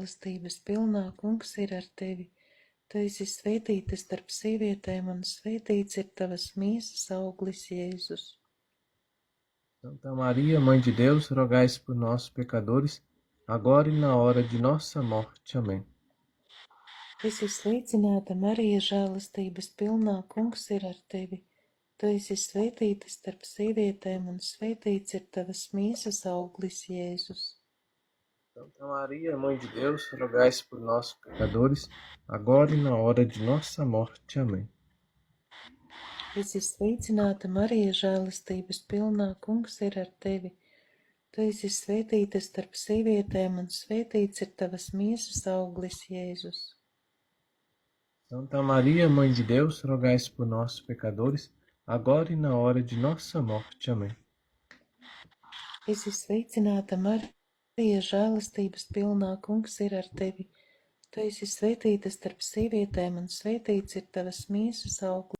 Žēlastības pilnā, Kungs ir ar tevi. Tu esi svētīta starp sievietēm, un svētīts ir tavas miesas auglis, Jēzus. Santa Maria, Mãe de Deus, rogai por nós, pecadores, agora e na hora de nossa morte. Amém. Esi sveicināta, Marija, žēlastības pilnā, Kungs ir ar tevi. Tu esi svētīta starp sievietēm, un svētīts ir tavas miesas auglis, Jēzus. Santa Maria, Mãe de Deus, rogai por nós, pecadores, agora e na hora de nossa morte. Amém. Esi sveicināta, Marija, žēlastības pilnā, Kungs ir ar tevi. Tu esi svētīta starp sievietēm, un svētīts ir tavas miesas auglis, Jēzus. Santa Maria, Mãe de Deus, rogai por nós, pecadores, agora e na hora de nossa morte. Amém. Esi sveicināta, Marija, žēlastības pilnā, Kungs ir ar tevi. Tu esi svētīta starp sievietēm, un svētīts ir tavas miesas auglis.